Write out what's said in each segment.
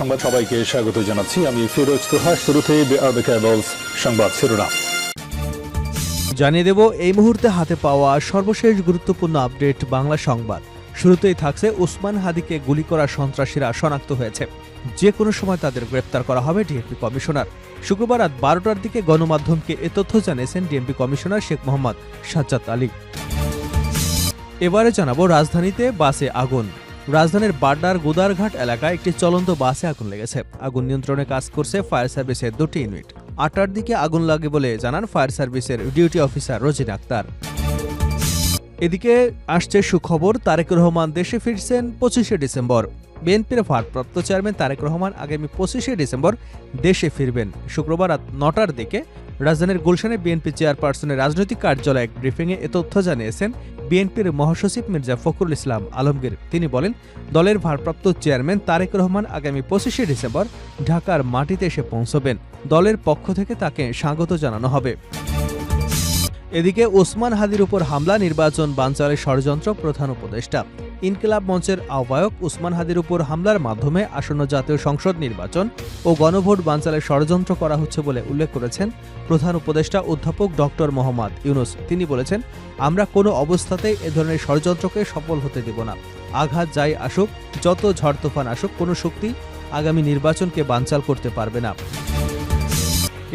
সংবাদ সবাইকে স্বাগত জানাচ্ছি। আমি ফিরোজ তোহা। শুরুতেই সংবাদ শিরোনাম জানিয়ে দেব এই মুহূর্তে হাতে পাওয়া সর্বশেষ গুরুত্বপূর্ণ আপডেট বাংলা সংবাদ। শুরুতেই থাকছে ওসমান হাদিকে গুলি করা সন্ত্রাসীরা শনাক্ত হয়েছে, যে কোনো সময় তাদের গ্রেপ্তার করা হবে ডিএমপি কমিশনার। শুক্রবার রাত 12টার দিকে গণমাধ্যমকে এ তথ্য জানিয়েছেন ডিএমপি কমিশনার শেখ মোহাম্মদ সাজ্জাদ আলী। এবারে জানাবো রাজধানীতে বাসে আগুন। রাজধানীর বাড্ডার গুদারঘাট এলাকায় একটি চলন্ত বাসে আগুন লেগেছে। আগুন নিয়ন্ত্রণে কাজ করছে ফায়ার সার্ভিসের 2টি ইউনিট। 8টার দিকে আগুন লাগে বলে জানান ফায়ার সার্ভিসের ডিউটি অফিসার রোজিনা আক্তার। এদিকে আসছে সুখবর, তারেক রহমান দেশে ফিরছেন 25শে ডিসেম্বর। বিএনপির ভারপ্রাপ্ত চেয়ারম্যান তারেক রহমান আগামী 25শে ডিসেম্বর দেশে ফিরবেন। শুক্রবার রাত 9টার দিকে রাজধানীর গুলশানে বিএনপি চেয়ারপারসনের রাজনৈতিক কার্যালয়ে এক ব্রিফিংয়ে এ তথ্য জানিয়েছেন বিএনপির মহাসচিব মির্জা ফখরুল ইসলাম আলমগীর। তিনি বলেন, দলের ভারপ্রাপ্ত চেয়ারম্যান তারেক রহমান আগামী 25শে ডিসেম্বর ঢাকার মাটিতে এসে পৌঁছবেন। দলের পক্ষ থেকে তাকে স্বাগত জানানো হবে। এদিকে ওসমান হাদির উপর হামলা, নির্বাচন বানচালের ষড়যন্ত্র প্রধান উপদেষ্টা। ইনকিলাব মঞ্চের আহ্বায়ক ওসমান হাদির উপর হামলার মাধ্যমে আসন্ন জাতীয় সংসদ নির্বাচন ও গণভোট বানচালের ষড়যন্ত্র করা হচ্ছে বলে উল্লেখ করেছেন প্রধান উপদেষ্টা অধ্যাপক ডক্টর মোহাম্মদ ইউনুস। তিনি বলেছেন, আমরা কোনো অবস্থাতেই এ ধরনের ষড়যন্ত্রকে সফল হতে দেব না। আঘাত যাই আসুক, যত ঝড় তুফান আসুক, কোনো শক্তি আগামী নির্বাচনকে বানচাল করতে পারবে না।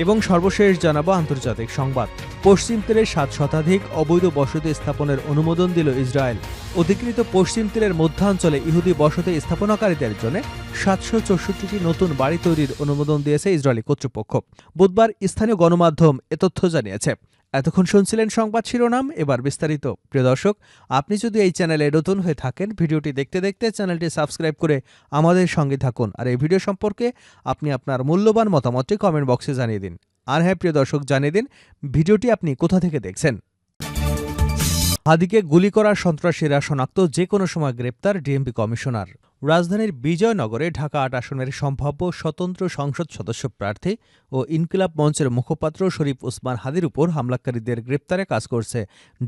এবং সর্বশেষ জানাবো আন্তর্জাতিক সংবাদ। পশ্চিম তীরে 7 শতাধিক অবৈধ বসতি স্থাপনের অনুমোদন দিল ইসরায়েল। অধিকৃত পশ্চিম তীরের মধ্যাঞ্চলে ইহুদি বসতি স্থাপনাকারীদের জন্য 764টি নতুন বাড়ি তৈরির অনুমোদন দিয়েছে ইসরায়েলি কর্তৃপক্ষ। বুধবার স্থানীয় গণমাধ্যম এ তথ্য জানিয়েছে। এতক্ষণ শুনছিলেন সংবাদ শিরোনাম, এবার বিস্তারিত। প্রিয় দর্শক, আপনি যদি এই চ্যানেলে নতুন হয়ে থাকেন, ভিডিওটি দেখতে দেখতে চ্যানেলটি সাবস্ক্রাইব করে আমাদের সঙ্গে থাকুন। আর এই ভিডিও সম্পর্কে আপনি আপনার মূল্যবান মতামতটি কমেন্ট বক্সে জানিয়ে দিন। আর হ্যাঁ প্রিয় দর্শক, জানিয়ে দিন ভিডিওটি আপনি কোথা থেকে দেখছেন। হাদিকে গুলি করা সন্ত্রাসীরা শনাক্ত, যে কোনো সময় গ্রেপ্তার ডিএমপি কমিশনার। রাজধানীর বিজয়নগরে ঢাকা 8 আসনের সম্ভাব্য স্বতন্ত্র সংসদ সদস্য প্রার্থী ও ইনকিলাব মঞ্চের মুখপাত্র শরীফ ওসমান হাদির উপর হামলাকারীদের গ্রেপ্তারে কাজ করছে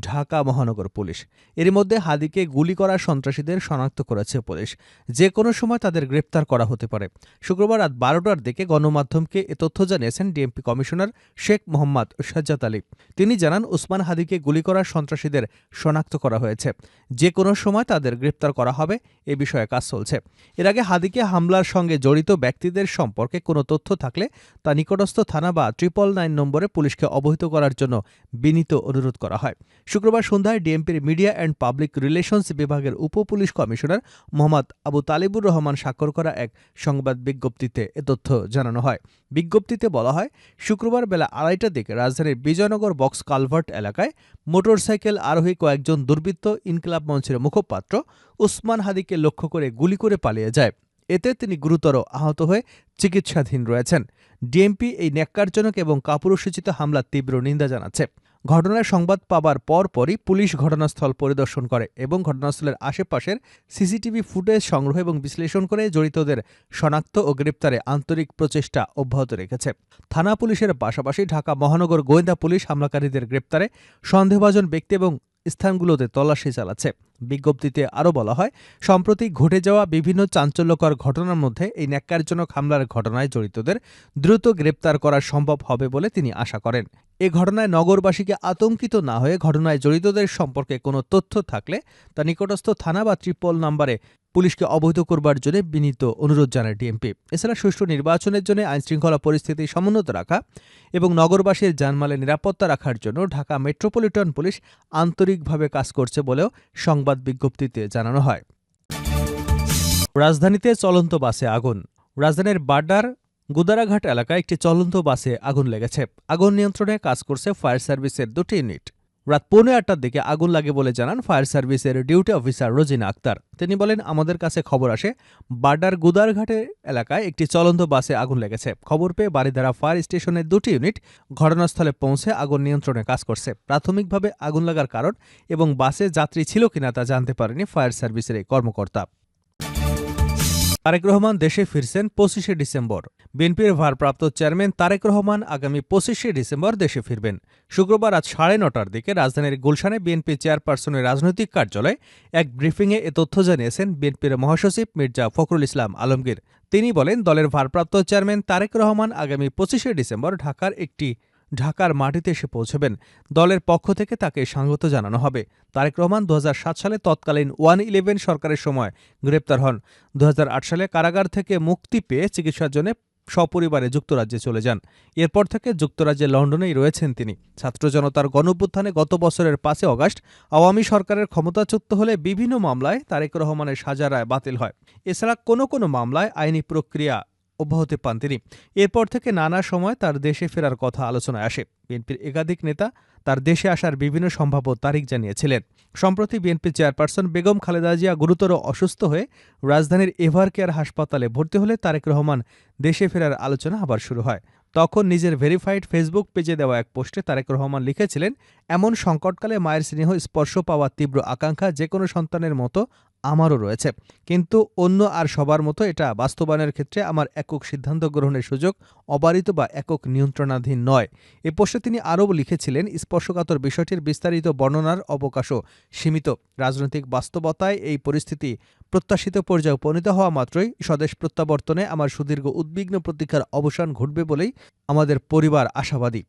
ঢাকা মহানগর পুলিশ। এর মধ্যে হাদিকে গুলি করা সন্ত্রাসীদের শনাক্ত করেছে পুলিশ, যে কোনো সময় তাদের গ্রেপ্তার করা হতে পারে। শুক্রবার রাত 12টার দিকে গণমাধ্যমকে এ তথ্য জানিয়েছেন ডিএমপি কমিশনার শেখ মোহাম্মদ সাজ্জাদ আলী। তিনি জানান, ওসমান হাদিকে গুলি করা সন্ত্রাসীদের শনাক্ত করা হয়েছে, যে কোনো সময় তাদের গ্রেপ্তার করা হবে, এ বিষয়ে কাজ চলছে। এর আগে হাদিকে হামলার সঙ্গে জড়িত ব্যক্তিদের সম্পর্কে কোনো তথ্য থাকলে তা নিকটস্থ থানা বা 999 নম্বরে পুলিশকে অবহিত করার জন্য বিনীত অনুরোধ করা হয়। শুক্রবার সন্ধ্যায় ডিএমপির মিডিয়া অ্যান্ড পাবলিক রিলেশনস বিভাগের উপপুলিশ কমিশনার মোহাম্মদ আবু তালিবুর রহমান স্বাক্ষর করা এক সংবাদ বিজ্ঞপ্তিতে এ তথ্য জানানো হয়। বিজ্ঞপ্তিতে বলা হয়, শুক্রবার বেলা 2:30টার দিকে রাজধানীর বিজয়নগর বক্স কালভার্ট এলাকায় মোটরসাইকেল আরোহী কয়েকজন দুর্বৃত্ত ইনকিলাব মঞ্চের মুখপাত্র ওসমান হাদিকে লক্ষ্য করে গুলি করে পালিয়ে যায়। এতে তিনি গুরুতর আহত হয়ে চিকিৎসাধীন রয়েছেন। ডিএমপি এই ন্যাক্কারজনক এবং কাপুরুষোচিত হামলার তীব্র নিন্দা জানাচ্ছে। ঘটনার সংবাদ পাবার পরপরই পুলিশ ঘটনাস্থল পরিদর্শন করে এবং ঘটনাস্থলের আশেপাশের সিসিটিভি ফুটেজ সংগ্রহ এবং বিশ্লেষণ করে জড়িতদের শনাক্ত ও গ্রেপ্তারে আন্তরিক প্রচেষ্টা অব্যাহত রেখেছে। থানা পুলিশের পাশাপাশি ঢাকা মহানগর গোয়েন্দা পুলিশ হামলাকারীদের গ্রেপ্তারে সন্দেহভাজন ব্যক্তি এবং স্থানগুলোতে তল্লাশি চালাচ্ছে। বিজ্ঞপ্তিতে আরও বলা হয়, সম্প্রতি ঘটে যাওয়া বিভিন্ন চাঞ্চল্যকর ঘটনার মধ্যে এই ন্যাক্কারজনক হামলার ঘটনায় জড়িতদের দ্রুত গ্রেপ্তার করা সম্ভব হবে বলে তিনি আশা করেন। এ ঘটনায় নগরবাসীকে আতঙ্কিত না হয়ে ঘটনায় জড়িতদের সম্পর্কে কোনো তথ্য থাকলে তা নিকটস্থ থানা বা 999 নম্বরে পুলিশকে অবহিত করবার জন্য বিনীত অনুরোধ জানায় ডিএমপি। এছাড়া সুষ্ঠু নির্বাচনের জন্য আইনশৃঙ্খলা পরিস্থিতি সমুন্নত রাখা এবং নগরবাসীর জানমালের নিরাপত্তা রাখার জন্য ঢাকা মেট্রোপলিটন পুলিশ আন্তরিকভাবে কাজ করছে বলেও সংবাদ বিজ্ঞপ্তিতে জানানো হয়। রাজধানীতে চলন্ত বাসে আগুন। রাজধানীর বাড্ডার গুদারাঘাট এলাকায় একটি চলন্ত বাসে আগুন লেগেছে। আগুন নিয়ন্ত্রণে কাজ করছে ফায়ার সার্ভিসের 2টি ইউনিট। রাত 8:45টার দিকে আগুন লাগে বলে জানান ফায়ার সার্ভিসের ডিউটি অফিসার রোজিনা আক্তার। তিনি বলেন, আমাদের কাছে খবর আসে বাড্ডার গুদারঘাটের এলাকায় একটি চলন্ত বাসে আগুন লেগেছে। খবর পেয়ে বারিধারা ফায়ার স্টেশনের 2টি ইউনিট ঘটনাস্থলে পৌঁছে আগুন নিয়ন্ত্রণে কাজ করছে। প্রাথমিকভাবে আগুন লাগার কারণ এবং বাসে যাত্রী ছিল কিনা তা জানতে পারেনি ফায়ার সার্ভিসের এই কর্মকর্তা। তারেক রহমান দেশে ফিরছেন 25শে ডিসেম্বর। বিএনপির ভারপ্রাপ্ত চেয়ারম্যান তারেক রহমান আগামী 25শে ডিসেম্বর দেশে ফিরবেন। শুক্রবার রাত 9:30টার দিকে রাজধানীর গুলশানে বিএনপি চেয়ারপারসনের রাজনৈতিক কার্যালয়ে এক ব্রিফিংয়ে এ তথ্য জানিয়েছেন বিএনপির মহাসচিব মির্জা ফখরুল ইসলাম আলমগীর। তিনি বলেন, দলের ভারপ্রাপ্ত চেয়ারম্যান তারেক রহমান আগামী 25শে ডিসেম্বর ঢাকার মাটিতে এসে পৌঁছবেন। দলের পক্ষ থেকে তাকে স্বাগত জানানো হবে। তারেক রহমান 2007 সালে তৎকালীন 1-11 সরকারের সময় গ্রেপ্তার হন। 2008 সালে কারাগার থেকে মুক্তি পেয়ে চিকিৎসার জন্য সপরিবারে যুক্তরাজ্যে চলে যান। এরপর থেকে যুক্তরাজ্যের লন্ডনেই রয়েছেন তিনি। ছাত্র জনতার গণঅভ্যুত্থানে গত বছরের 5 অগাস্ট আওয়ামী সরকারের ক্ষমতাচ্যুত হলে বিভিন্ন মামলায় তারেক রহমানের সাজা রায় বাতিল হয়। এছাড়া কোনো মামলায় আইনি প্রক্রিয়া অব্যাহতি পান তিনি। এরপর থেকে নানা সময় তার দেশে ফেরার কথা আলোচনায় আসে। বিএনপির একাধিক নেতা তার দেশে আসার বিভিন্ন সম্ভাব্য তারিখ জানিয়েছিলেন। সম্প্রতি বিএনপি চেয়ারপারসন বেগম খালেদা জিয়া গুরুতর অসুস্থ হয়ে রাজধানীর এভারকেয়ার হাসপাতালে ভর্তি হলে তারেক রহমান দেশে ফেরার আলোচনা আবার শুরু হয়। তখন নিজের ভেরিফাইড ফেসবুক পেজে দেওয়া এক পোস্টে তারেক রহমান লিখেছিলেন, এমন সংকটকালে মায়ের স্নেহ স্পর্শ পাওয়ার তীব্র আকাঙ্ক্ষা যে কোনো সন্তানের মতো আমারও রয়েছে, কিন্তু অন্য আর সবার মতো এটা বাস্তবায়নের ক্ষেত্রে আমার একক সিদ্ধান্ত গ্রহণের সুযোগ অবারিত বা একক নিয়ন্ত্রণাধীন নয়। এ পোস্টে তিনি আরও লিখেছিলেন, স্পর্শকাতর বিষয়টির বিস্তারিত বর্ণনার অবকাশও সীমিত। রাজনৈতিক বাস্তবতায় এই পরিস্থিতি প্রত্যাশিত পর্যায়ে উপনীত হওয়া মাত্রই স্বদেশ প্রত্যাবর্তনে আমার সুদীর্ঘ উদ্বিগ্ন প্রতীক্ষার অবসান ঘটবে বলেই আমাদের পরিবার আশাবাদী।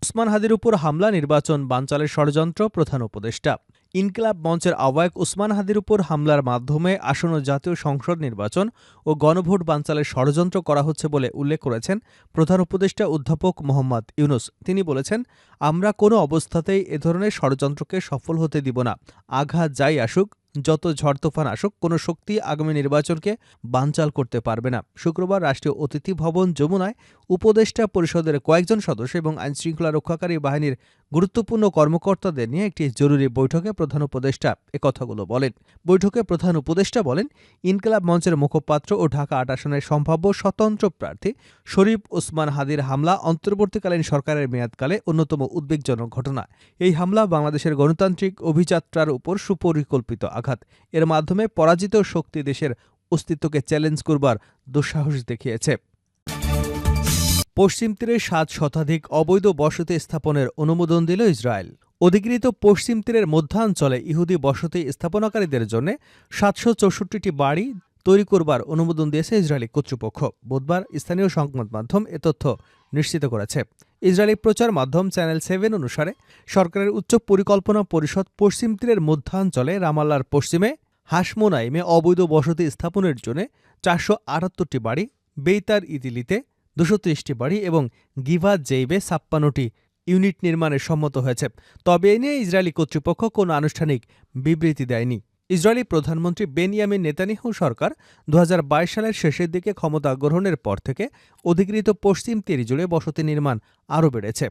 ওসমান হাদির উপর হামলা, নির্বাচন বানচালের ষড়যন্ত্র, প্রধান উপদেষ্টা। ইনকিলাব মঞ্চের আহ্বায়ক ওসমান হাদির উপর হামলার মাধ্যমে আসন্ন জাতীয় সংসদ নির্বাচন ও গণভোট বানচালের ষড়যন্ত্র করা হচ্ছে বলে উল্লেখ করেছেন প্রধান উপদেষ্টা অধ্যাপক মোহাম্মদ ইউনূস। তিনি বলেছেন, আমরা কোনো অবস্থাতেই এ ধরনের ষড়যন্ত্রকে সফল হতে দিব না। আঘাত যাই আসুক, যত ঝড় তুফান আসুক, কোনো শক্তি আগামী নির্বাচনকে বানচাল করতে পারবে না। শুক্রবার রাষ্ট্রীয় অতিথি ভবন যমুনায় উপদেষ্টা পরিষদের কয়েকজন সদস্য এবং আইনশৃঙ্খলা রক্ষাকারী বাহিনীর গুরুত্বপূর্ণ কর্মকর্তাদের নিয়ে একটি জরুরি বৈঠকে প্রধান উপদেষ্টা একথাগুলো বলেন। বৈঠকে প্রধান উপদেষ্টা বলেন, ইনকিলাব মঞ্চের মুখপাত্র ও ঢাকা ৮ আসনের সম্ভাব্য স্বতন্ত্র প্রার্থী শরীফ ওসমান হাদির হামলা অন্তর্বর্তীকালীন সরকারের মেয়াদকালে অন্যতম উদ্বেগজনক ঘটনা। এই হামলা বাংলাদেশের গণতান্ত্রিক অভিযাত্রার উপর সুপরিকল্পিত আঘাত। এর মাধ্যমে পরাজিত শক্তি দেশের অস্তিত্বকে চ্যালেঞ্জ করবার দুঃসাহস দেখিয়েছে। পশ্চিম তীরে 7 শতাধিক অবৈধ বসতি স্থাপনের অনুমোদন দিল ইসরায়েল। অধিকৃত পশ্চিম তীরের মধ্যাঞ্চলে ইহুদি বসতি স্থাপনাকারীদের জন্য 764টি বাড়ি তৈরি করবার অনুমোদন দিয়েছে ইসরায়েলি কর্তৃপক্ষ। বুধবার স্থানীয় সংবাদ মাধ্যম এ তথ্য নিশ্চিত করেছে। ইসরায়েলি প্রচার মাধ্যম চ্যানেল 7 অনুসারে সরকারের উচ্চ পরিকল্পনা পরিষদ পশ্চিম তীরের মধ্যাঞ্চলে রামাল্লার পশ্চিমে হাশমোনাইমে অবৈধ বসতি স্থাপনের জন্য 478টি বাড়ি, বেইতার ইদিলিতে 230টি বাড়ি এবং গিভাত জেইবে 56টি ইউনিট নির্মাণে সম্মত হয়েছে। তবে এ নিয়ে ইসরায়েলি কর্তৃপক্ষ কোনো আনুষ্ঠানিক বিবৃতি দেয়নি। ইসরায়েলি প্রধানমন্ত্রী বেনিয়ামিন নেতানিয়াহু সরকার 2022 সালের শেষের দিকে ক্ষমতা গ্রহণের পর থেকে অধিকৃত পশ্চিম তীর জুড়ে বসতি নির্মাণ আরও বেড়েছে।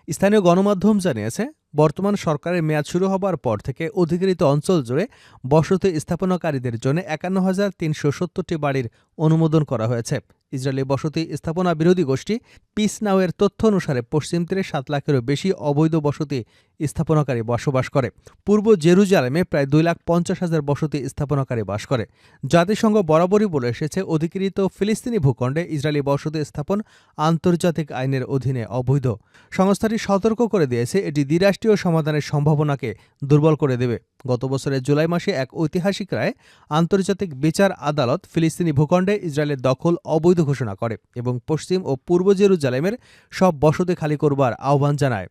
স্থানীয় গণমাধ্যম জানিয়েছে, বর্তমান সরকারের মেয়াদ শুরু হবার পর থেকে অধিকৃত অঞ্চল জুড়ে বসতি স্থাপনাকারীদের জন্য 51,370টি বাড়ির অনুমোদন করা হয়েছে। ইসরায়েলি বসতি স্থাপনা বিরোধী গোষ্ঠী পিস নাওয়ের তথ্য অনুসারে পশ্চিম তীরে 7 লাখেরও বেশি অবৈধ বসতি স্থাপনাকারী বসবাস করে। পূর্ব জেরুজালেমে প্রায় 2,50,000 বসতি স্থাপনাকারী বাস করে। জাতিসংঘ বরাবরই বলে এসেছে, অধিকৃত ফিলিস্তিনি ভূখণ্ডে ইসরায়েলি বসতি স্থাপন আন্তর্জাতিক আইনের অধীনে অবৈধ। সংস্থাটি সতর্ক করে দিয়েছে, এটি দ্বিরাষ্ট্রীয় সমাধানের সম্ভাবনাকে দুর্বল করে দেবে। গত বছরের জুলাই মাসে এক ঐতিহাসিক রায়ে আন্তর্জাতিক বিচার আদালত ফিলিস্তিনি ভূখণ্ডে ইসরায়েলের দখল অবৈধ ঘোষণা করে এবং পশ্চিম ও পূর্ব জেরুজালেমের সব বসতি খালি করবার আহ্বান জানায়।